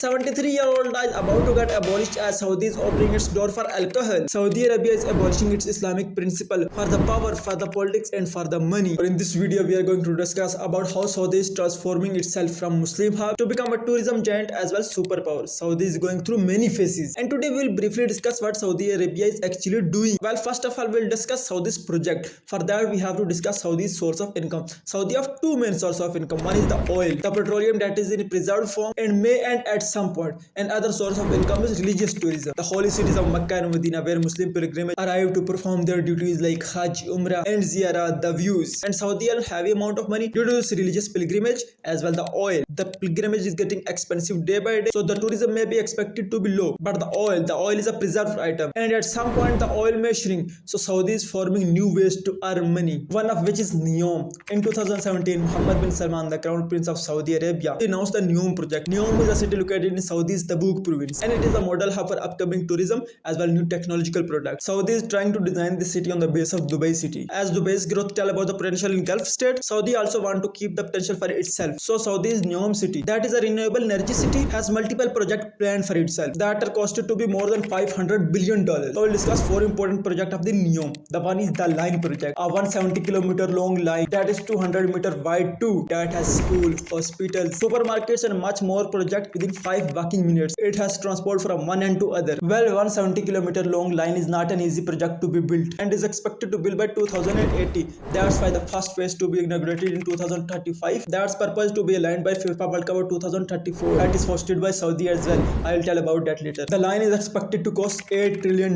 73-year-old is about to get abolished as Saudi is opening its door for alcohol. Saudi Arabia is abolishing its Islamic principle for the power, for the politics and for the money. In this video, we are going to discuss about how Saudi is transforming itself from Muslim hub to become a tourism giant as well superpower. Saudi is going through many phases, and today we will briefly discuss what Saudi Arabia is actually doing. Well, first of all, we will discuss Saudi's project. For that, we have to discuss Saudi's source of income. Saudi have two main sources of income. One is the oil, the petroleum that is in preserved form and may end at some point. And other source of income is religious tourism. The holy cities of Mecca and Medina, where Muslim pilgrims arrive to perform their duties like Hajj, Umrah and Ziyarah, the views. And Saudi earn heavy amount of money due to this religious pilgrimage as well the oil. The pilgrimage is getting expensive day by day, so the tourism may be expected to be low. But the oil is a preserved item, and at some point the oil may shrink. So Saudi is forming new ways to earn money, one of which is Neom. In 2017, Mohammed bin Salman, the crown prince of Saudi Arabia, announced the Neom project. Neom is a city located in Saudi's Tabuk province, and it is a model hub for upcoming tourism as well new technological products. Saudi is trying to design the city on the base of Dubai city. As Dubai's growth tell about the potential in Gulf state, Saudi also want to keep the potential for itself. So Saudi's Neom city, that is a renewable energy city, has multiple projects planned for itself that are costed to be more than $500 billion. So we'll discuss four important projects of the Neom. The one is the line project, a 170-kilometer long line that is 200-meter wide too, that has school, hospitals, supermarkets and much more project within 5 walking minutes. It has transport from one end to other. Well, 170-kilometer long line is not an easy project to be built and is expected to build by 2080. That's why the first phase to be inaugurated in 2035. That's purpose to be aligned by FIFA World Cup 2034. That is hosted by Saudi as well. I'll tell about that later. The line is expected to cost $8 trillion.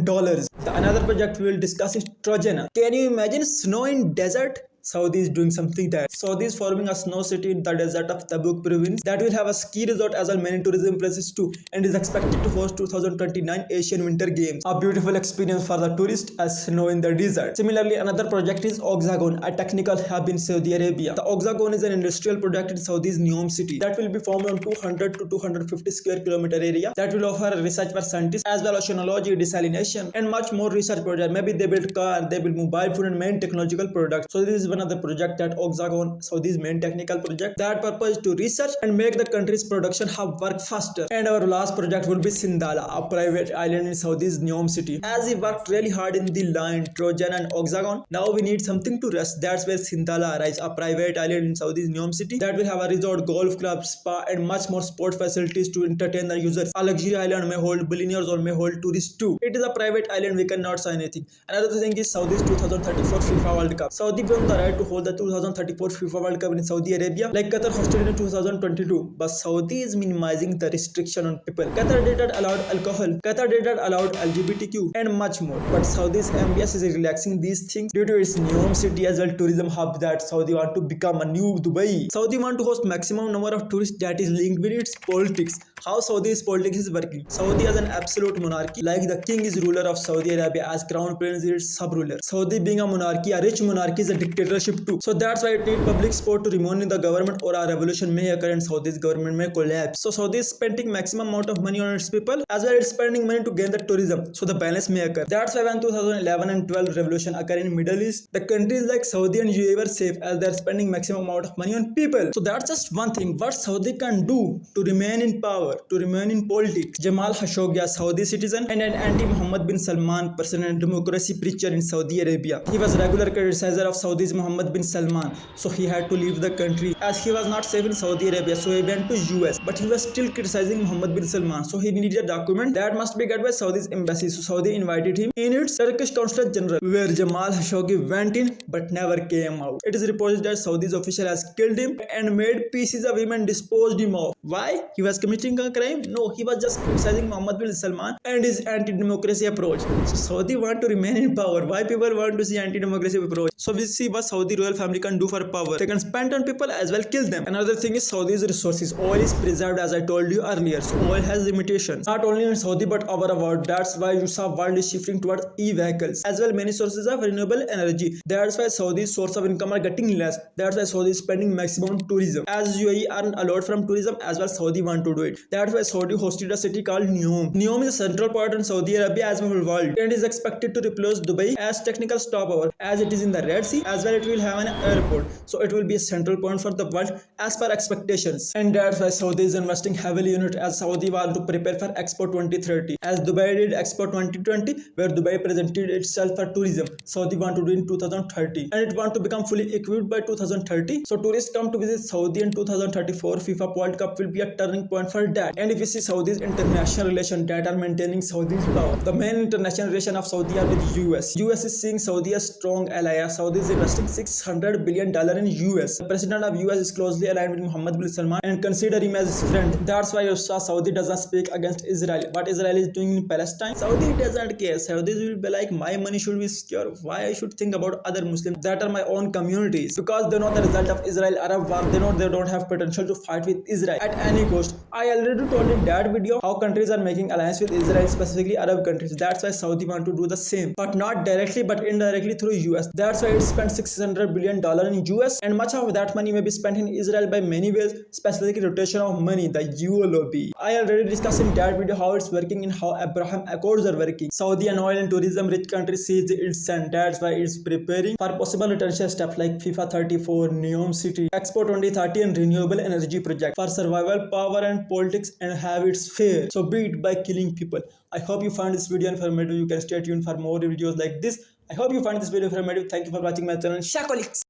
Another project we will discuss is Trojana. Can you imagine snow in desert? Saudi is doing something that. Saudi is forming a snow city in the desert of Tabuk province that will have a ski resort as well many tourism places too, and is expected to host 2029 Asian Winter Games. A beautiful experience for the tourist as snow in the desert. Similarly, another project is Oxagon, a technical hub in Saudi Arabia. The Oxagon is an industrial project in Saudi's Neom city that will be formed on 200 to 250 square kilometer area that will offer research for scientists as well as oceanology, desalination and much more research projects. Maybe they build car, they build mobile phone and main technological products. So this is one of the project that Oxagon, Saudi's main technical project, that purpose to research and make the country's production hub work faster. And our last project will be Sindala, a private island in Saudi's Neom city. As we worked really hard in the line, Trojan and Oxagon, now we need something to rest. That's where Sindala arrives, a private island in Saudi's Neom city that will have a resort, golf club, spa and much more sport facilities to entertain the users. A luxury island may hold billionaires or may hold tourists too. It is a private island, we cannot say anything. Another thing is Saudi's 2034 FIFA World Cup. Saudi won the right to hold the 2034 FIFA World Cup in Saudi Arabia like Qatar hosted in 2022, but Saudi is minimizing the restriction on people. Qatar did not allow alcohol, Qatar did not allow LGBTQ and much more, but Saudi's MBS is relaxing these things due to its Neom city as well tourism hub that Saudi want to become a new Dubai. Saudi want to host maximum number of tourists that is linked with its politics. How Saudi's politics is working? Saudi has an absolute monarchy, like the king is ruler of Saudi Arabia as crown prince is its sub-ruler. Saudi being a monarchy, a rich monarchy is a dictatorship too. So that's why it needs public support to remain in the government or a revolution may occur and Saudi's government may collapse. So Saudi is spending maximum amount of money on its people as well as spending money to gain the tourism. So the balance may occur. That's why when 2011 and 12 revolution occur in Middle East, the countries like Saudi and UAE were safe as they are spending maximum amount of money on people. So that's just one thing. What Saudi can do to remain in power, to remain in politics. Jamal Khashoggi, a Saudi citizen and an anti-Mohammed bin Salman person and democracy preacher in Saudi Arabia. He was regular criticizer of Saudi's Mohammed bin Salman, so he had to leave the country as he was not safe in Saudi Arabia, so he went to US, but he was still criticizing Mohammed bin Salman, so he needed a document that must be got by Saudi's embassy. So Saudi invited him in its Turkish consulate general, where Jamal Khashoggi went in but never came out. It is reported that Saudi's official has killed him and made pieces of him and disposed him off. Why? He was committing a crime? No, he was just criticizing Mohammed bin Salman and his anti-democracy approach. So Saudi want to remain in power. Why people want to see anti-democracy approach? So we see what Saudi royal family can do for power. They can spend on people as well kill them. Another thing is Saudi's resources. Oil is preserved as I told you earlier. So oil has limitations. Not only in Saudi but our world. That's why you saw world is shifting towards e-vehicles. As well many sources of renewable energy. That's why Saudi's source of income are getting less. That's why Saudi is spending maximum on tourism. As UAE earn a lot from tourism as well Saudi want to do it. That's why Saudi hosted a city called Neom. Neom is a central point in Saudi Arabia as well world and is expected to replace Dubai as technical stopover as it is in the Red Sea as well where it will have an airport, so it will be a central point for the world as per expectations. And that's why Saudi is investing heavily in it, as Saudi want to prepare for Expo 2030, as Dubai did Expo 2020, where Dubai presented itself for tourism. Saudi want to do in 2030, and it want to become fully equipped by 2030. So tourists come to visit Saudi in 2034. FIFA World Cup will be a turning point for that. And if you see Saudi's international relations that are maintaining Saudi's power, the main international relation of Saudi are with US. US is seeing Saudi as strong ally. Saudi is investing $600 billion in US. The president of US is closely aligned with Mohammed bin Salman and consider him as his friend. That's why Saudi does not speak against Israel. What Israel is doing in Palestine, Saudi doesn't care. Saudi will be like, my money should be secure. Why I should think about other Muslims that are my own communities? Because they know the result of Israel-Arab war. They know they don't have potential to fight with Israel at any cost. I already told in that video how countries are making alliance with Israel, specifically Arab countries. That's why Saudi want to do the same, but not directly but indirectly through US. That's why it spent $600 billion in US, and much of that money may be spent in Israel by many ways, specifically rotation of money, the ULOB. I already discussed in that video how it's working and how Abraham Accords are working. Saudi, an oil and tourism rich country, sees its sand. That's why it's preparing for possible retention steps like FIFA 34, Neom City, Expo 2030 and renewable energy project for survival, power and politics, and have its fair. So beat it by killing people. I hope you found this video informative. You can stay tuned for more videos like this. I hope you find this video informative. Thank you for watching my channel, SHAKOLICS.